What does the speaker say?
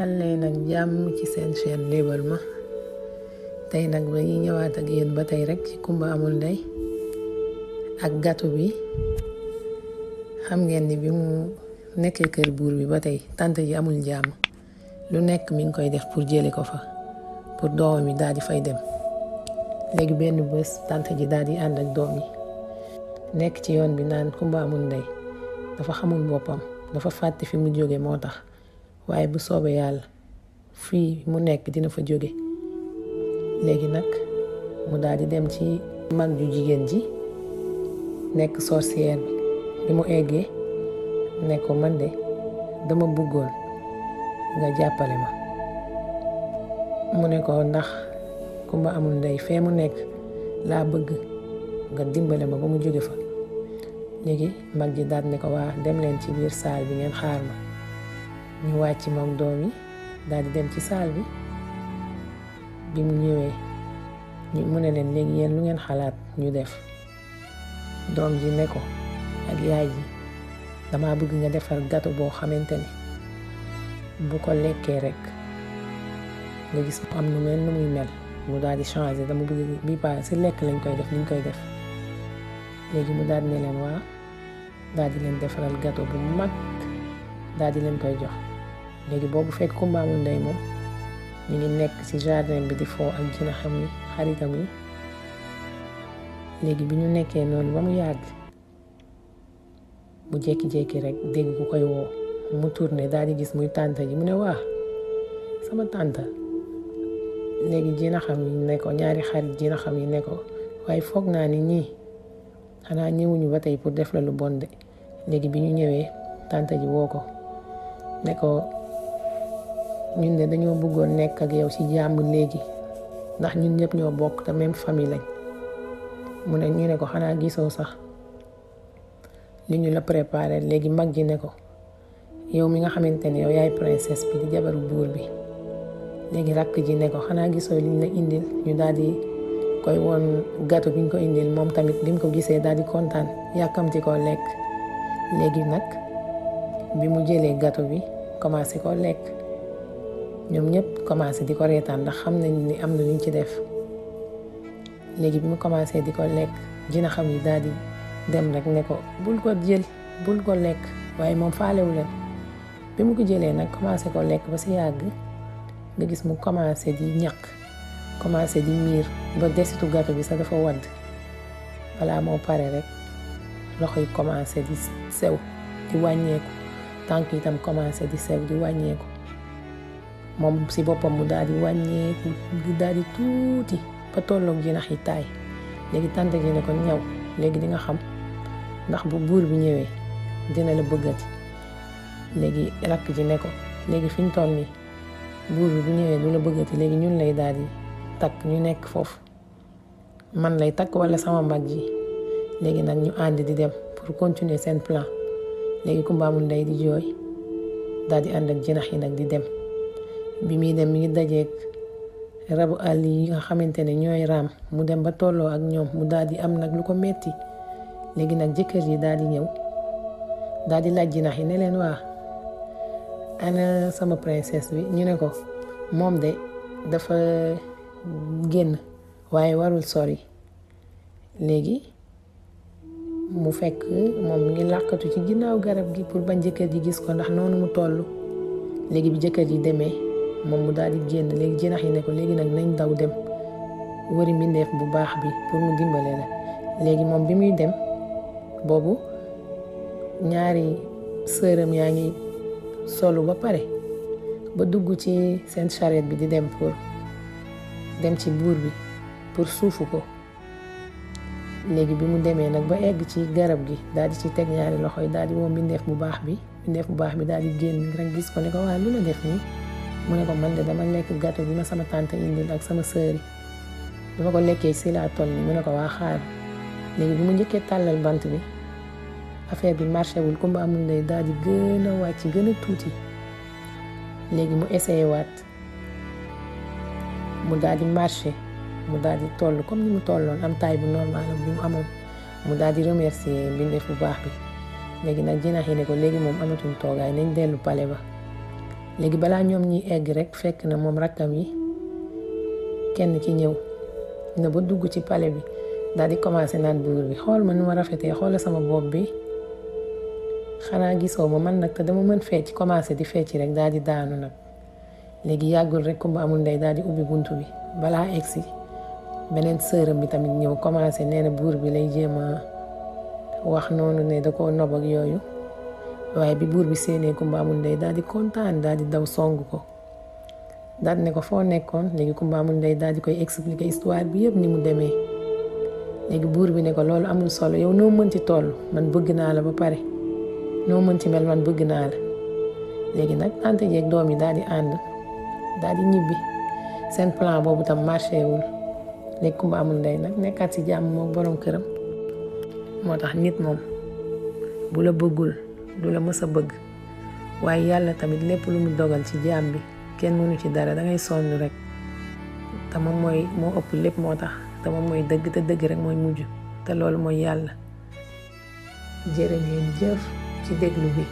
dal leen ak jàmm ci seen chaîne Léebal Ma. tey nag dañuy ñëwaat ak yéen ba tey rek ci Kumba Amul Ndey ak gâteau bi. xam ngeen ni bi mu nekkee kër buur bi ba tey tante ji amul jàmm, lu nekk mi ngi koy def pour jële ko fa, pour doomam yi daal di fay dem. léegi benn bés tante ji daal di ànd ak doom yi nekk ci yoon bi naan Kumba Amul Ndey dafa xamul boppam, dafa fàtte fi mu jóge moo tax, waaye bu soobee yàlla fii mu nekk dina fa jóge. léegi nag mu daal di dem ci mag ju jigéen ji nekk sorcière bi mu eggee ne ko man de dama bëggoon nga jàppale ma. mu ne ko ndax Kumba Amul Ndey fee mu nekk laa bëgg nga dimbale ma ba mu jóge fa. léegi mag ji daal ne ko waa dem leen ci biir saal bi ngeen xaar ma. ñu wàcc moom doom yi daal di dem ci saal bi mu ñëwee mu ne leen léegi yéen lu ngeen xalaat ñu def. doom ji ne ko ak yaay ji dama bëgg nga defar gâteau boo xamante ni bu ko lekkee rek nga gis mu am nu mel nu muy mel, mu daal di changer. dama bëgg bi pa si lekk lañ koy def niñ koy def. léegi mu daal di ne leen waa daal di leen defaral gâteau bu mag daal di leen koy jox. léegi boobu fekk Kumba Amul Ndey moom ñu ngi nekk ci jardin bi di foo ak jinaxam yi xaritam yi. léegi bi ñu nekkee noonu ba mu yàgg mu jékki-jékki rek dégg ku koy woo, mu tourné daal di gis muy tànta ji. mu ne waa sama tànta. léegi jinaxam yi ne ko, ñaari xarit jinaxam yi ne ko waaye foog naa ni ñii xanaa ñëwuñu ba tey pour def la lu bon de. léegi bi ñu ñëwee tànta ji woo ko ne ko ñun de dañoo bëggoon nekk ak yow ci jàmm léegi, ndax ñun ñëpp ñoo bokk te même famille lañ. mu ne ñu ne ko xanaa gisoo sax li ñu la préparé. léegi mag ji ne ko yow mi nga xamante ne yow yaay princesse bi di jabaru buur bi. léegi rakk ji ne ko xanaa gisoo liñ la indil. ñu daal di koy woon gâteau bi ñu ko indil. moom tamit bi mu ko gisee daal di kontaan yàkkamti koo lekk. léegi nag bi mu jëlee gâteau bi commencé koo lekk, ñoom ñëpp commencé di ko reetaan ndax xam nañ ni am na luñ ci def. léegi bi mu commencé di ko lekk jinaxam yi daal di dem rek ne ko bul ko jël, bul ko lekk, waaye moom faalewu leen. bi mu ko jëlee nag commencé ko lekk ba si yàgg nga gis mu commencé di ñaq, commencé di miir ba desitu gâteau bi sax dafa wadd. balaa moo pare rek loxo yi commencé di sew di wàññeeku, tànk itam commencé di sew di wàññeeku. moom si boppam mu daal di wàññeeku di daal di tuuti ba tolloog jinax yi taay. léegi tante ji ne ko ñaw léegi di nga xam ndax bu buur bi ñëwee dina la bëggati. léegi rakk ji ne ko léegi fi ñu toll nii buur bi bu ñëwee du la bëggati, léegi ñun lay daal di takk ñu nekk foofu, man lay takk wala sama mag ji. léegi nag ñu ànd di dem pour continuer seen plan. léegi Kumba Amul Ndey di jooy daal di ànd ak jinax yi nag di dem. bi muy dem mi ngi dajeeg rabu àll yi nga xamante ne ñooy raam. mu dem ba tolloo ak ñoom mu daal di am nag lu ko metti. léegi nag jëkkër yi daal di ñëw daal di laaj jinax yi ne leen waa ana sama princesse bi. ñu ne ko moom de dafa génn waaye warul sori. léegi mu fekk moom mi ngi làkkatu ci ginnaaw garab gi pour bañ jëkkër ji gis ko ndax noonu mu toll. léegi bi jëkkër ji demee moom mu daal di génn. léegi jinax yi ne ko léegi nag nañ daw dem wëri mbindeef bu baax bi pour mu dimbale la. léegi moom bi muy dem boobu ñaari sëram yaa ngi solu ba pare ba dugg ci seen charrette bi di dem pour dem ci buur bi pour suufu ko. léegi bi mu demee nag ba egg ci garab gi daal di ci teg ñaari loxo yi daal di woo mbindeef bu baax bi daal di génn rek gis ko ne ko waa lu la def nii. mu ne ko man de dama lekk gâteau bi ma sama tante indil ak sama sœur yi, dama ko lekkee si laa toll nii. mu ne ko waa xaar. léegi bi mu njëkkee tàllal bant bi affaire bi marché wul. Kumba Amul Ndey daal di gën a wàcc gën a tuuti. léegi mu essayé waat mu daal di marché, mu daal di toll comme ni mu tolloon, am taille bu normal bi mu amoon. mu daal di remercier mbindeef bu baax bi. léegi nag jinax yi ne ko léegi moom amatuñ toogaay nañ dellu pale ba. léegi balaa ñoom ñuy egg rek fekk na moom rakkam yi kenn ki ñëw na ba dugg ci palais bi daal di commencé naan buur bi xool ma nu ma rafetee xoola sama bopp bi xanaa gisoo ma man nag te dama mën fecc commencé di fecc rek daal di daanu nag. léegi yàggul rek Kumba Amul Ndey daal di ubbi buntu bi balaa egsi beneen sëram bi tamit ñëw commencé nee na buur bi lay jéem a wax noonu ne da koo nob ak yooyu waaye bi buur bi séenee Kumba Amul Ndey daal di kontaan daal di daw song ko daal di ne ko foo nekkoon. léegi Kumba Amul Ndey daal di koy expliquer histoire bi yëpp ni mu demee. léegi buur bi ne ko loolu amul solo yow noo mën ci toll man bëgg naa la ba pare noo mën ci mel man bëgg naa la. léegi nag tante jeeg doom yi daal di ànd daal di ñibbi seen plan boobu tam marché wul. léegi Kumba Amul Ndey nag nekkaat ci jàmm moom borom këram. moo tax nit moom bu la bëggul du la mës a bëgg waaye yàlla tamit lépp lu mu dogal ci jaam bi kenn mënu ci dara da ngay sonn rek te moom mooy moo ëpp lépp moo tax te moom mooy dëgg te dëgg rek mooy mujj te loolu mooy yàlla. jërë ngeen jëf ci déglu bi.